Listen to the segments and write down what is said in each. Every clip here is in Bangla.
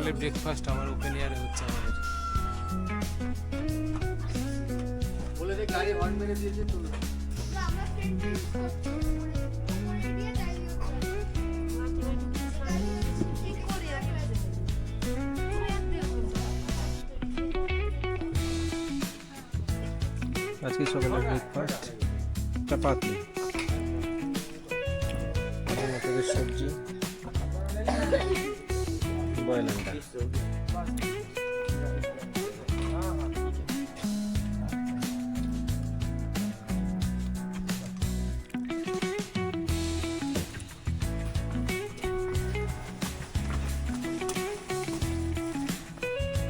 সকালে ব্রেকফাস্ট আমার ওপেন এয়ারে হচ্ছে আমাদের। বলে দে গাড়ি হর্ন মেরে দিয়েছে তো আজকে সকালের ব্রেকফাস্ট চাপাতি, মটরের সবজি, বয়েল আন্ডা।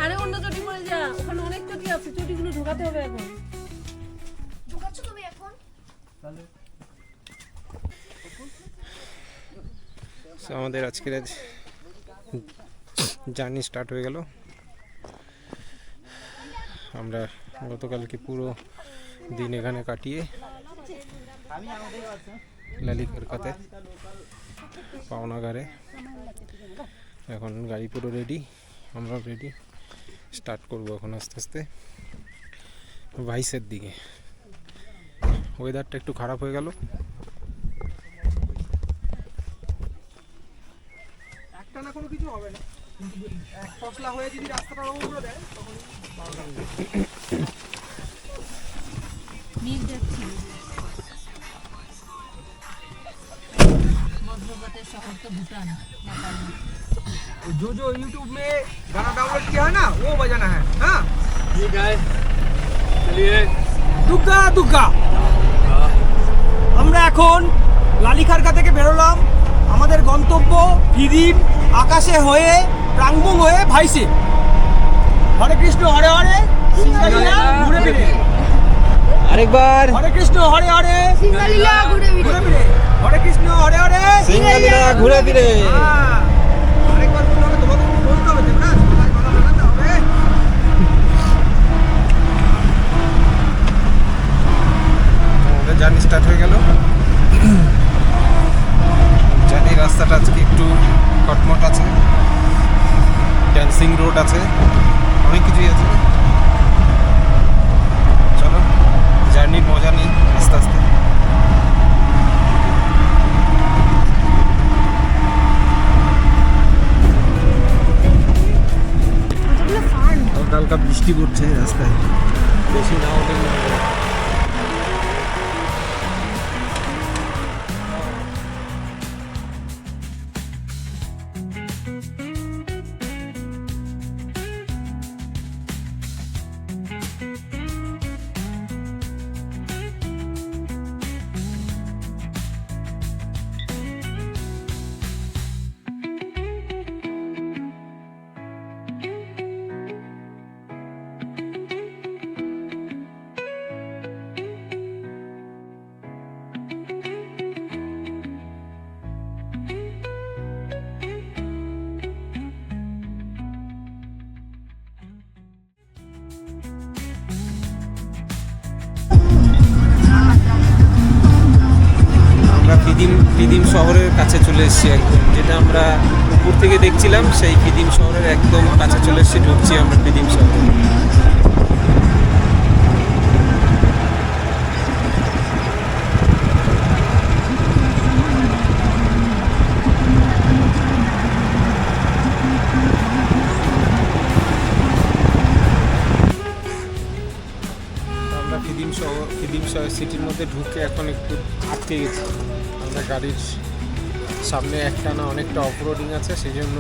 আরে অন্য চটি পড়ে যা, ওখানে অনেক চটি আছে, চটিগুলো ঢোকাতে হবে এখন। ঢোকাচ্ছ তুমি এখন? আমাদের আজকের জার্নি স্টার্ট হয়ে গেল। আমরা গতকালকে পুরো দিন এখানে কাটিয়ে লালিকারকাতে পাওনাগারে এখন গাড়ি পুরো রেডি, আমরা রেডি, স্টার্ট করবো এখন আস্তে আস্তে ভাইসের দিকে। ওয়েদারটা একটু খারাপ হয়ে গেল, একটা না কোনো কিছু হবে না, এক ফসলা হয়ে যদি রাস্তাটা রং করে দেয় তখন মিল যাচ্ছে মধ্যপ্রদেশ শহর তো ভুটান। जो जो YouTube में गाना डाउनलोड किया है ना वो बजाना है। हाँ ठीक है, चलिए। दुग्गा दुग्गा আমরা এখন লালিখারকা থেকে বেরোলাম। আমাদের গন্তব্য ফিদিম, আকাশে হয়ে প্রাঙ্গং হয়ে ভাইসে। হরে কৃষ্ণ হরে হরে সিঙ্গালীলা ঘুরে ফিরে। আরেকবার হরে কৃষ্ণ হরে হরে সিঙ্গালীলা ঘুরে ফিরে। হরে কৃষ্ণ হরে হরে সিঙ্গালীলা ঘুরে ফিরে। হ্যাঁ, আরেকবার বলতে হবে, তোমাকে বলতে হবে না, সবাই গলা বানাতে হবে। আমাদের জার্নি স্টার্ট হয়ে গেল। জার্নির রাস্তাটা আজকে একটু কটমট আছে, ড্যান্সিং রোড আছে, অনেক কিছুই আছে। চলো জার্নির মজা নিই আস্তে আস্তে। হালকা হালকা বৃষ্টি পড়ছে রাস্তায়, বেশি না হলে ফিদিম শহরের কাছে চলে এসেছি একদম, যেটা আমরা উপর থেকে দেখছিলাম সেই ফিদিম শহরের একদম কাছে চলে এসেছি, ঢুকছি আমরা ফিদিম শহরে। আমরা ফিদিম শহর সিটির মধ্যে ঢুকে এখন একটু আটকে গেছি। আমরা গাড়ির সামনে একটা না অনেকটা অফরোডিং আছে, সেই জন্য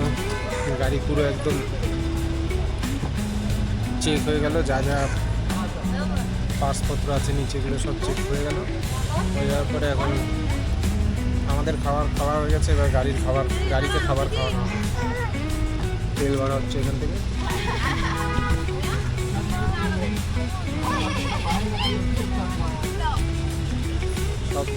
গাড়ি পুরো একদম চেক হয়ে গেল, যা যা পার্সপত্র আছে নিচেগুলো সব চেক হয়ে গেল। হয়ে যাওয়ার পরে এখন আমাদের খাওয়া হয়ে গেছে, এবার গাড়িতে খাবার খাওয়ানো হবে। তেল ভরা হচ্ছে এখান থেকে। সব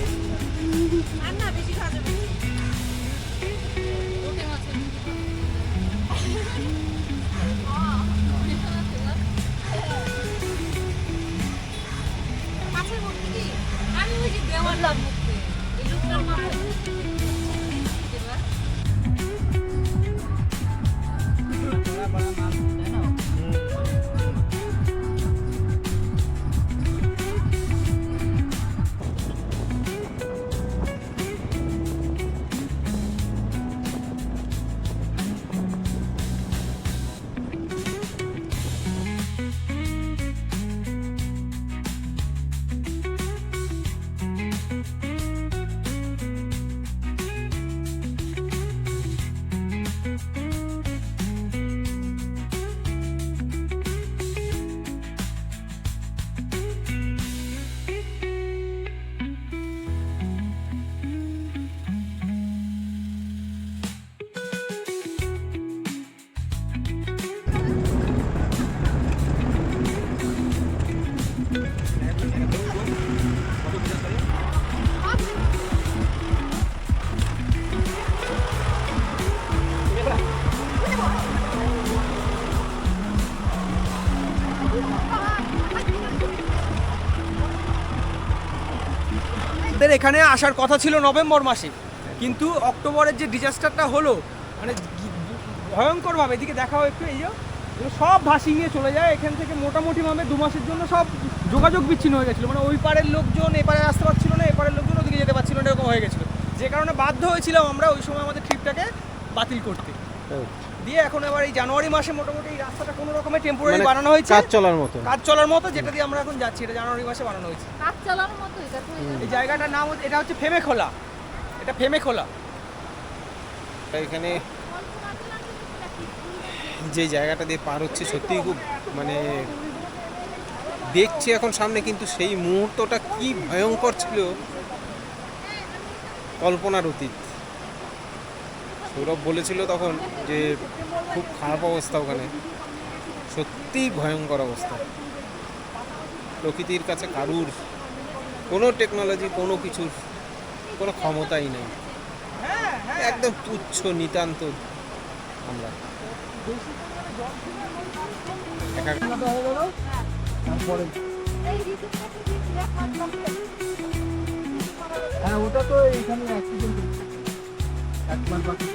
এখানে আসার কথা ছিল নভেম্বর মাসে, কিন্তু অক্টোবরের যে ডিজাস্টারটা হলো মানে ভয়ঙ্করভাবে, এদিকে দেখাও একটু, এই যে এগুলো সব ভাসিয়ে নিয়ে চলে যায় এখান থেকে। মোটামুটিভাবে 2 মাসের জন্য সব যোগাযোগ বিচ্ছিন্ন হয়ে গেছিলো, মানে ওই পারের লোকজন এপারে আসতে পারছিল না, এপারের লোকজন ওদিকে যেতে পারছিল না, এরকম হয়ে গেছিলো, যে কারণে বাধ্য হয়েছিলাম আমরা ওই সময় আমাদের ট্রিপটাকে বাতিল করতে। দিয়ে এখন এবার এই জানুয়ারি মাসে মোটামুটি এই রাস্তাটা কোনো রকমের টেম্পোরারি মানে বানানো হয়েছে, কাজ চলার মতো, যেটা দিয়ে আমরা এখন যাচ্ছি, এটা জানুয়ারি মাসে বানানো হয়েছে। কাজ চালানোর মতো এটা তো এই জায়গাটার নাম এটা হচ্ছে ফেমে খোলা, এটা ফেমে খোলা। এখানে যে জায়গাটা দিয়ে পার হচ্ছে সত্যিই খুব মানে দেখছি এখন সামনে, কিন্তু সেই মুহূর্তটা কি ভয়ঙ্কর ছিল কল্পনার অতীত। সৌরভ বলেছিল তখন যে খুব খারাপ অবস্থা ওখানে, সত্যিই ভয়ঙ্কর অবস্থা। প্রকৃতির কাছে কারুর কোনো টেকনোলজি, কোনো কিছুর কোনো ক্ষমতাই নেই, একদম তুচ্ছ নিতান্ত আমরা। হ্যাঁ, ওটা তো এখানে অ্যাক্সিডেন্ট একবার বাকি।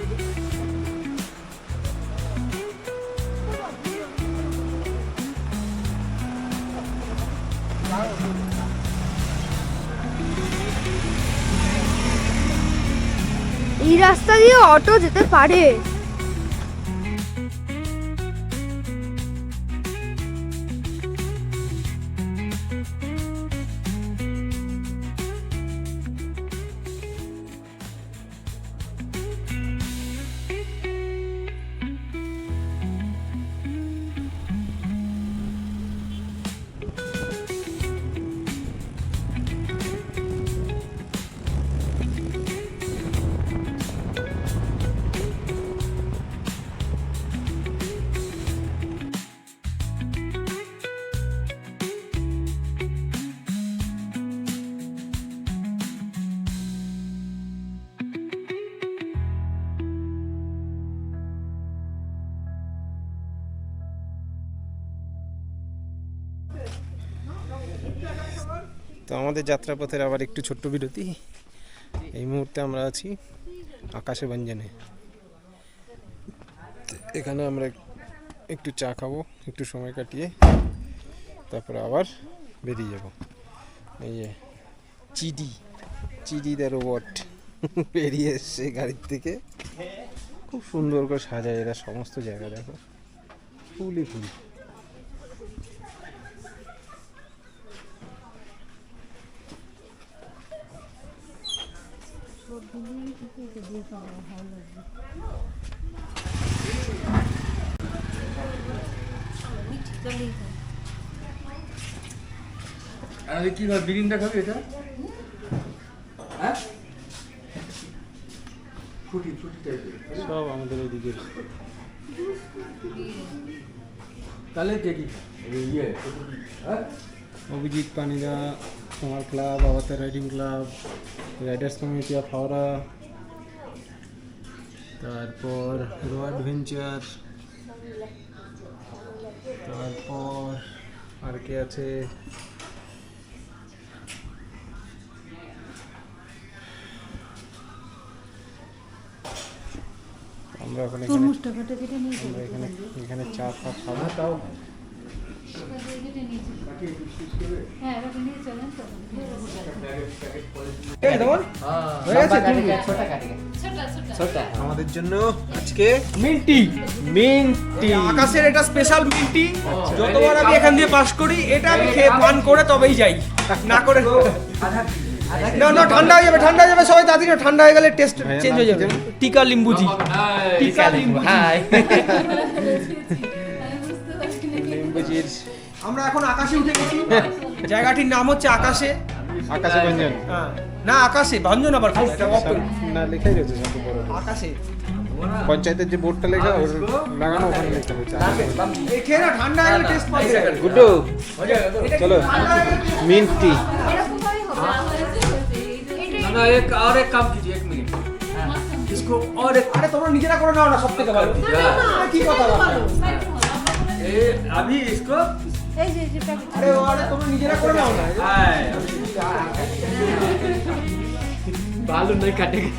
এই রাস্তা দিয়ে অটো যেতে পারে? তো আমাদের যাত্রাপথের আবার একটু ছোট্ট বিরতি। এই মুহূর্তে আমরা আছি আকাশে ভঞ্জনে। এখানে আমরা একটু চা খাবো, একটু সময় কাটিয়ে তারপরে আবার বেরিয়ে যাব। এই যে চিডি দ্য রোবট বেরিয়ে এসছে গাড়ির থেকে, খুব সুন্দর করে সাজায় এরা সমস্ত জায়গা। দেখো ফুলই ফুল। আরে কি ভাই, বিরিনটা খাবি এটা? হ্যাঁ, ফুটি টাইপের সব আমাদের ওইদিকে। তাহলে দেখি ইয়ে, হ্যাঁ, অভিজিৎ পানিরা তোমার club, avatar riding club, riders community of Howrah, তারপর রো অ্যাডভেঞ্চার, তারপর আর কে আছে, আমরা এখানে চা ফা খাবো। তাও আমাদের জন্য আজকে মিন্টি আকাশের এটা স্পেশাল মিন্টি। যতবার আমি এখান দিয়ে পাস করি এটা আমি খেয়ে পান করে তবেই যাই, না করে না ঠান্ডা হয়ে যাবে সবাই তাড়াতাড়ি, ঠান্ডা হয়ে গেলে টেস্ট চেঞ্জ হয়ে যাবে। টিকা লিম্বুজি, টিকা লিম্বু। আমরা এখন আকাশে উঠে গেছি, জায়গাটির নাম হচ্ছে আকাশে ভঞ্জন। না আকাশে ভঞ্জন আবার না লেখাই রয়েছে সব বড় আকাশে। পঞ্চায়েতের যে বোর্ডটা লেখা লাগানো, ওখানে লেখা রয়েছে খেয়ে না ঠান্ডা হয়ে গেলে টেস্ট পাবে। গুড্ডু চলো মিন্ট টি। एक काम कीजिए, 1 मिनट इसको और एक। আরে তোমরা নিজেরা করে নাও না, সব থেকে ভালো। কি কথা বলো? अभी इसको এই যে প্যাকেট আরে তোমরা নিজেরা করে নাও না। बालू नहीं काटेगा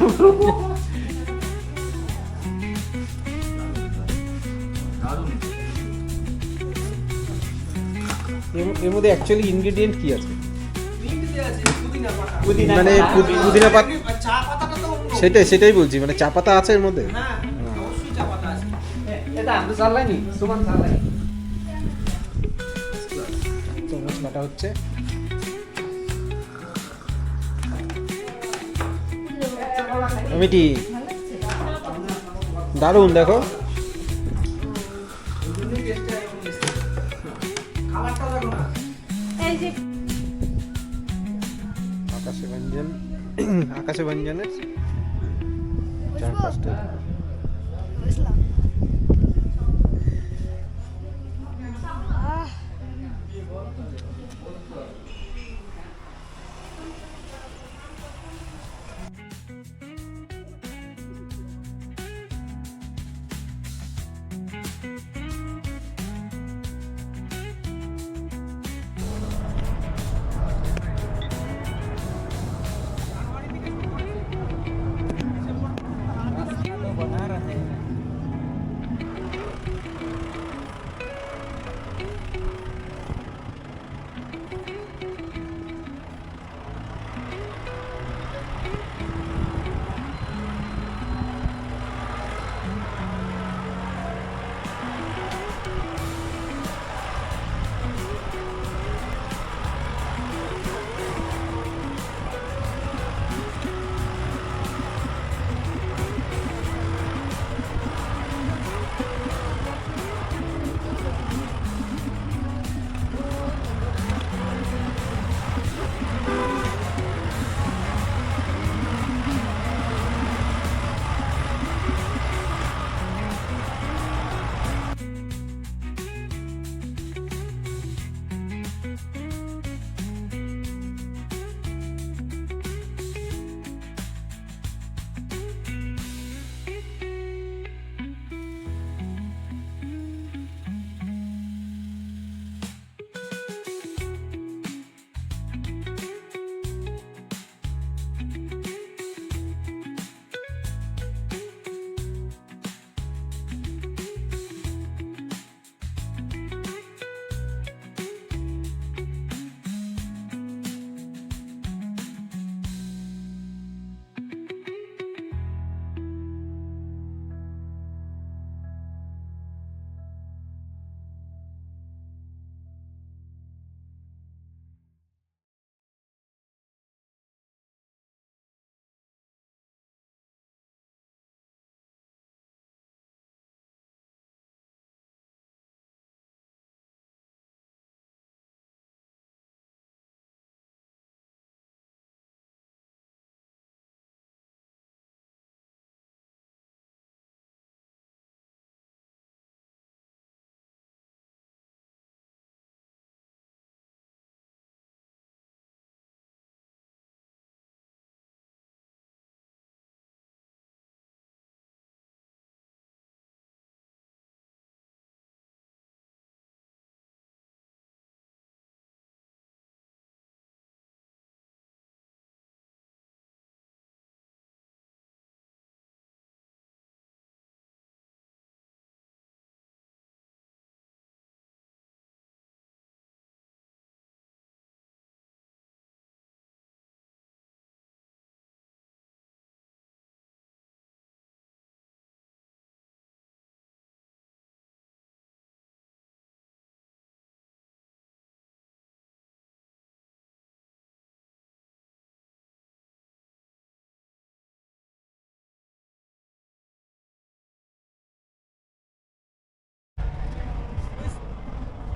এর মধ্যে অ্যাকচুয়ালি ইনগ্রেডিয়েন্ট কি আছে? পুদিনা মানে পাতা। পুদিনা পাতা, আর চা পাতাটা তো অন্য। সেটাই বলছি, মানে চা পাতা আছে এর মধ্যে। হ্যাঁ, অবশ্যই চা পাতা আছে। এটা আমরা চালাই সুমান চালাই চামচ কাটা হচ্ছে। মিটি দারুণ, দেখো খাবারটা দেখো না। এই যে আকাশে ব্যঞ্জনের চারপাশটা।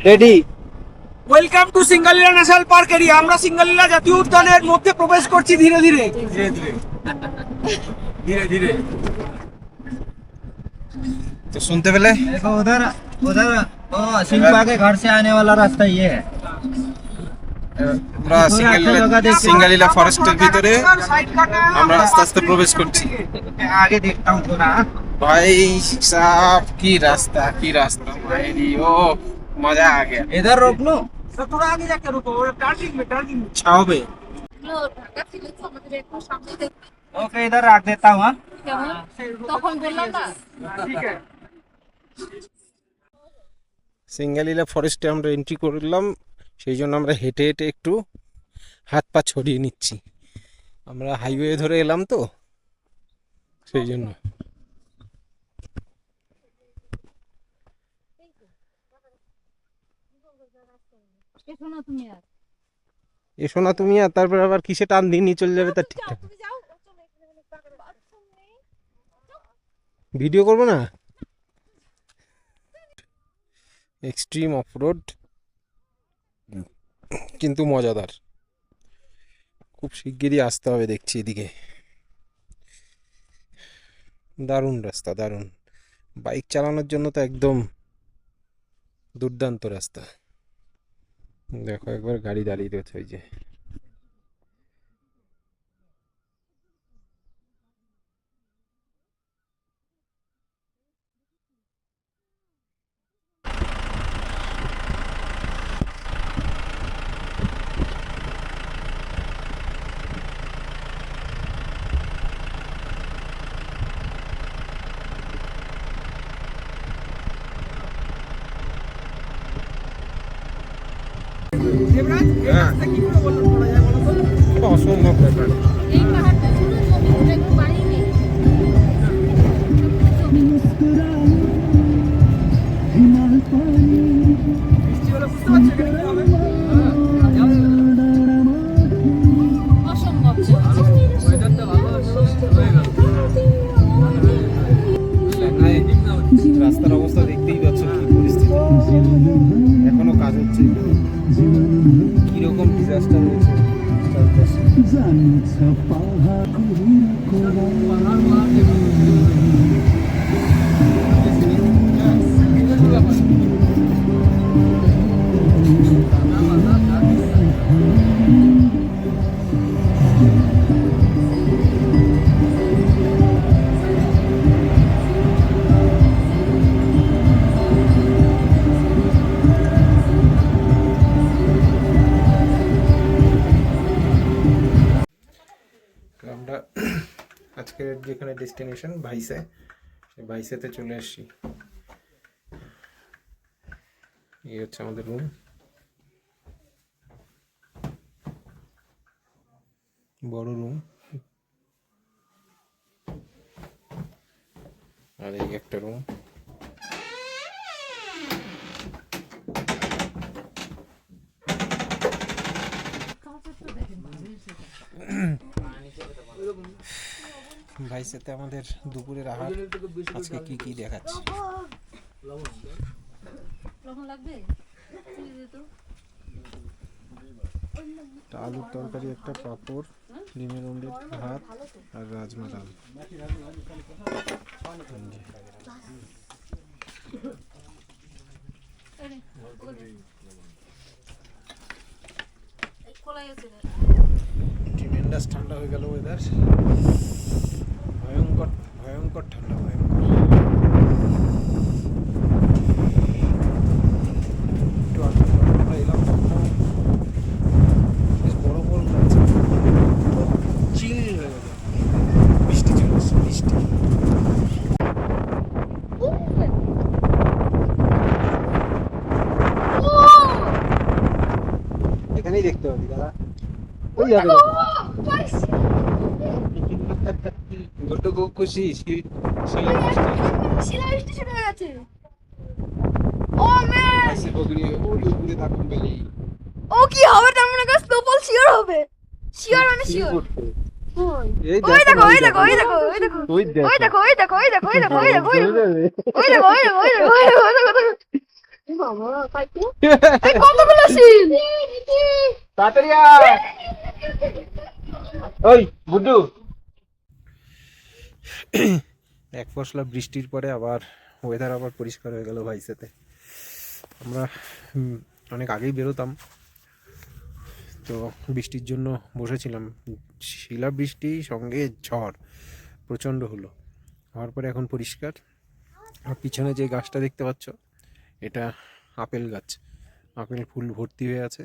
Ready. Welcome to Singalila national park area. আমরা সিঙ্গালীলা জাতীয় উদ্যানের মধ্যে প্রবেশ করছি ধীরে ধীরে। তো শুনতে পেলে देखो उधर उधर वो शिल्पा के घर से आने वाला रास्ता ये है। আমরা সিঙ্গালীলা ফরেস্টের ভিতরে আমরা আস্তে আস্তে প্রবেশ করছি। मैं आगे देखता हूँ थोड़ा। भाई साहब की रास्ता भाई ओ मजा आ गया। इधर रोक लो। तो थोड़ा आगे जाके रुको, टर्निंग में छाओ पे ঢাকা ছিল তো আমাদের একটু সামনে ओके इधर रख देता हूँ हाँ? কেমন তখন বললাম না সিঙ্গালীলা ফরেস্টে আমরা এন্ট্রি করলাম, সেই জন্য আমরা হেঁটে হেঁটে একটু হাত পা ছড়িয়ে নিচ্ছি। আমরা হাইওয়ে ধরে এলাম তো, সেই জন্য। এসো না তুমি আর এসো না তুমি, আর তারপর আবার কিসে টান দিয়ে নিয়ে চলে যাবে তার ঠিকঠাক নেই। তুমি যাও চলো এখানে বাথরুম নেই ভিডিও করবো না। এক্সট্রিম অফরোড কিন্তু মজাদার। খুব শিগগিরই আসতে হবে দেখছি এদিকে। দারুণ রাস্তা, দারুণ। বাইক চালানোর জন্য তো একদম দুর্দান্ত রাস্তা। দেখো একবার গাড়ি দাঁড়িয়ে রয়েছে ওই যে। দেবরাজ এই রাস্তা কি করে করা যায় বলো তো? এটা অসম্ভব ব্যাপার। এই পাহাড়টা শুধু জমি ওটা একটু বাড়ি নেই বৃষ্টি হলে বুঝতে পারছো এখানে কি হবে? অসম্ভব রাস্তার অবস্থা দেখতেই পাচ্ছ কি পরিস্থিতি। এখনো কাজ হচ্ছে, কিরকম ডিজাস্টার হয়েছে চারপাশে। আমরা আজকের যেখানে ডেস্টিনেশন ভাইসে, সেই ভাইসেতে চলে এসেছি। এই হচ্ছে আমাদের রুম। বড় রুম, আর এই একটা রুম। ভাইসেতে আমাদের দুপুরের আহার আজকে কি কি দেখাচ্ছি। লবণ লাগবে চিনি দে তো একটা আলুর তরকারি, একটা পাঁপড়, ডিমের অমলেট, ভাত আর রাজমা ডাল। খোলাই আছে রে ট্রিমেন্ডাস ঠান্ডা হয়ে গেল ওয়েদার। ভয়ঙ্কর ভয়ঙ্কর ঠান্ডা, ভয়ঙ্কর। একটু আগে আমরা এলাম তখন বেশ বড় বড় লাগছে, চিল হয়ে গেল। বৃষ্টি চলে এসছে, বৃষ্টি। এখানেই দেখতে পাবি দাদা, ওই যাবে গোটো খুব খুশি। শিলাবৃষ্টি শুরু হয়ে গেছে। ও ম্যান, ও কি হবে? তার মনে করে স্নোফল শিওর হবে। শিওর মানে শিওর। ওই দেখো ওই দেখো ওই দেখো ওই দেখো ওই দেখো ওই দেখো ওই দেখো ওই দেখো ওই দেখো ওই দেখো ওই দেখো ওই দেখো ওই দেখো ওই দেখো ওই দেখো। বাবা কাইতে এই কতগুলো শিল তাড়াতাড়ি আয়। ওই বুড্ডু। এক পশলা বৃষ্টির পরে আবার ওয়েদার আবার পরিষ্কার হয়ে গেল ভাইসাতে। আমরা অনেক আগেই বেরোতাম, তো বৃষ্টির জন্য বসেছিলাম। শিলা বৃষ্টি সঙ্গে ঝড় প্রচণ্ড হলো, হওয়ার পরে এখন পরিষ্কার। আর পিছনে যে গাছটা দেখতে পাচ্ছ, এটা আপেল গাছ। আপেল ফুল ভর্তি হয়ে আছে।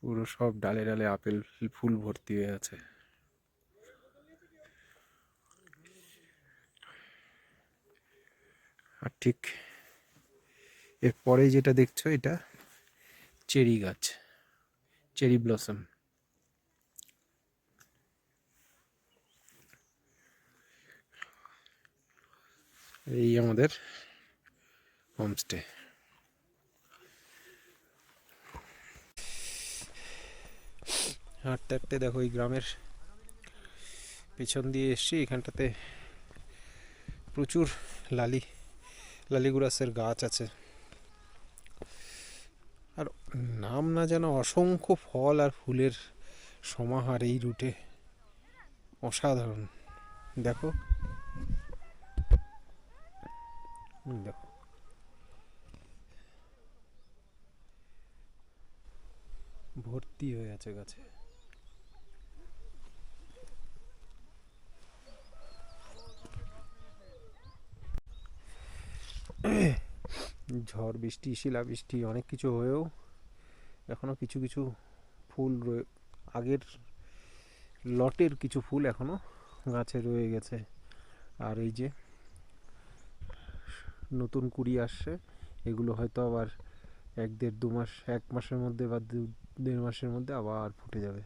পুরো সব ডালে ডালে আপেল ফুল ভর্তি হয়ে আছে। আর ঠিক এরপরে যেটা দেখছো এটা চেরি গাছ, চেরি ব্লসম। এই আমাদের হোমস্টে। হাঁটতে হাঁটতে দেখো এই গ্রামের পেছন দিয়ে এসছি। এখানটাতে প্রচুর লালিগুড়াসের গাছ আছে, আর নাম না জানা অসংখ্য ফল আর ফুলের সমাহার এই রুটে। অসাধারণ। দেখো দেখো ভর্তি হয়ে আছে গাছে। ঝড় বৃষ্টি, শিলাবৃষ্টি অনেক কিছু হয়েও এখনো কিছু কিছু ফুল আগের লটের কিছু ফুল এখনো গাছে রয়ে গেছে। আর এই যে নতুন কুড়ি আসছে, এগুলো হয়তো আবার 1-1.5-2 মাস, 1 মাসের মধ্যে বা 1.5 মাসের মধ্যে আবার ফুটে যাবে।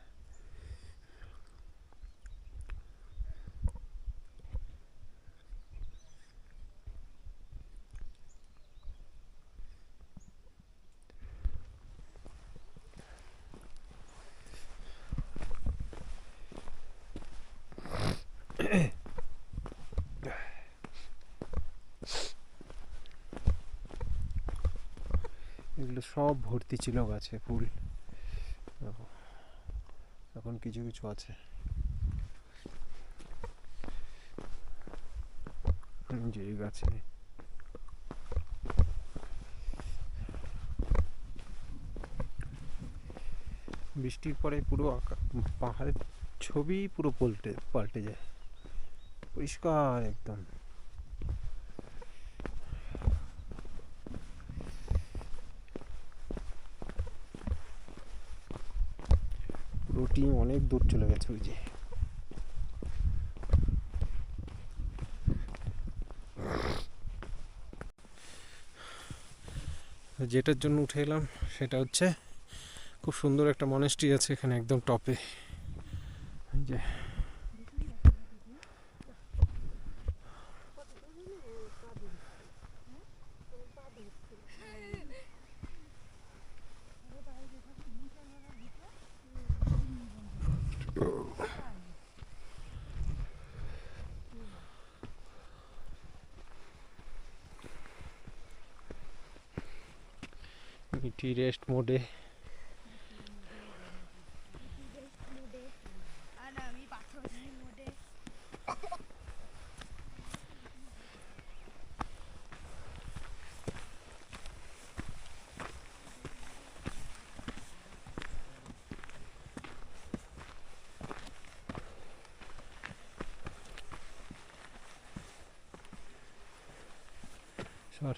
এগুলো সব ভর্তি ছিল গাছে ফুল, এখন কিছু কিছু আছে। যে গাছে বৃষ্টির পরে পুরো পাহাড়ের ছবি পুরো পাল্টে যায়, পরিষ্কার একদম। পুরো টিম অনেক দূর চলে গেছে। ওই যে যেটার জন্য উঠে এলাম সেটা হচ্ছে খুব সুন্দর একটা মনেস্ট্রি আছে এখানে একদম টপে। যে মিটি রেস্ট মোডে। সর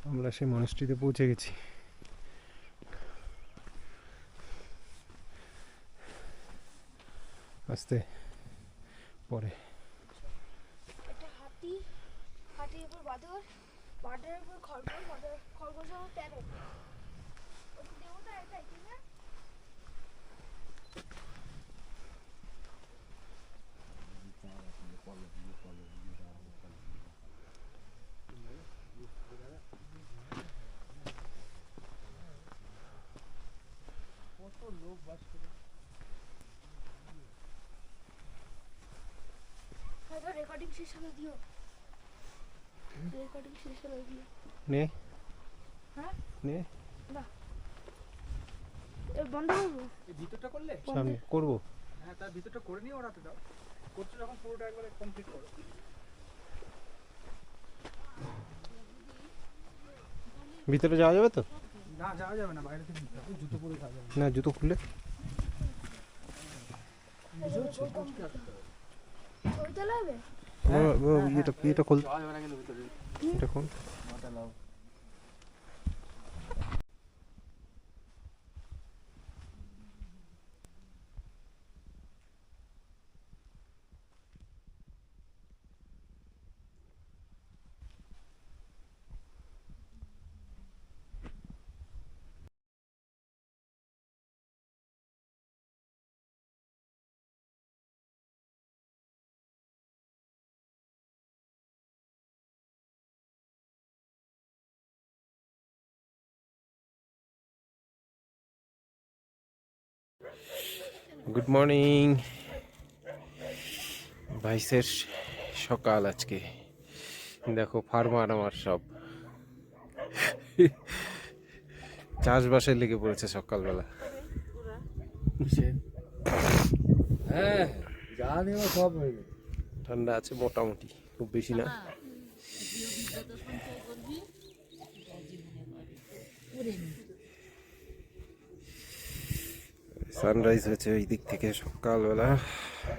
আমরা সেই মনেস্ট্রিতে পৌঁছে গেছি। আস্তে পরে একটা হাতির উপর বাঁদর, বাঁদরের উপর খরগোশ, খরগোশের উপর প্যারট। ওই দেবতা এটাই ঠিক না? কত লোক রেকর্ডিং শেষ হলে দিও, রেকর্ডিং শেষ হলে দিও। নে হ্যাঁ নে এ বন্ধ করবো। এই ভিতরটা করলে সামনে করবো। হ্যাঁ তার ভিতরটা করে নিয়ে ওরাতে দাও, করছো যখন পুরোটা একবারে কমপ্লিট করো। ভিতরে যাওয়া যাবে তো? না যাওয়া যাবে না, বাইরে থেকে নিতে হবে, জুতো পরে খাওয়া যাবে না জুতো খুলে ওইটা লাগবে। এটা খুল, এটা খুল। গুড মর্নিং ভাইসের সকাল আজকে। দেখো ফার্মার আমার সব চাষবাসে লেগে পড়েছে সকালবেলা। হ্যাঁ জানি ও সব হয়ে গেছে। ঠান্ডা আছে মোটামুটি, খুব বেশি না। সানরাইজ হয়েছে ওই দিক থেকে সকালবেলা,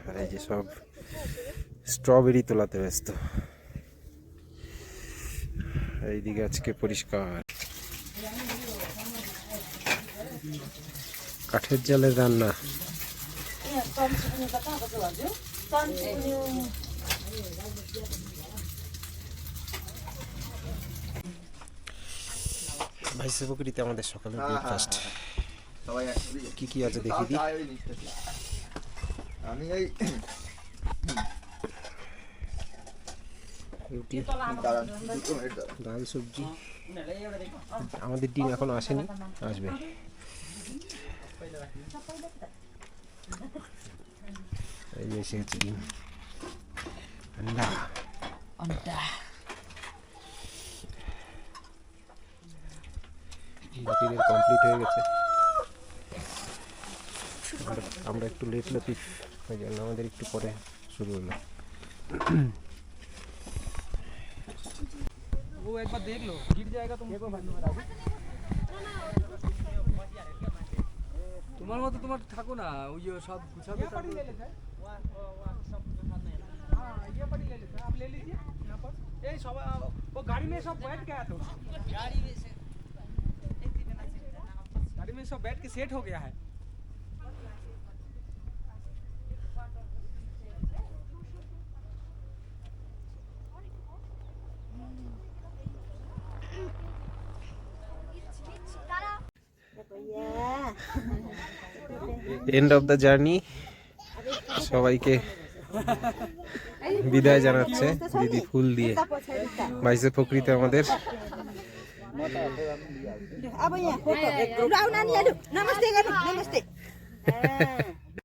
আর এই যে সব স্ট্রবেরি তোলাতে ব্যস্ত। এইদিকে আজকে পরিষ্কার, কাঠের জালের রান্না। ভাইসে পুকুরিতে আমাদের সকালের ব্রেকফাস্ট সবাই একসাথে কি কি আছে দেখি দিই। আমি এই রুটি, দাঁড়ান 2 মিনিট দাঁড়ান। ডাল, সবজি। আমাদের ডিম এখনো আসেনি, আসবে। এই যে এসে গেছে ডিম, আন্ডা। বাকিদের কমপ্লিট হয়ে গেছে, আমরা একটু লেট লতিফ, ওই জন্য আমাদের একটু পরে শুরু হলো। वो एक बार देख लो, गिर जाएगा तुम। তোমার মতো তোমার থাকো না, ওই যে সব গুছাবে। हाँ ये पड़ी ले लेते हैं, आप ले लीजिए यहाँ पर। ए सब वो गाड़ी में सब बैठ गया, तो गाड़ी में सब बैठ के सेट हो गया है। End of the journey. সবাইকে বিদায় জানাচ্ছে দিদি ফুল দিয়ে। ভাইসে পুকুরিতে আমাদের अब यहाँ फोटो नमस्ते गर्नु नमस्ते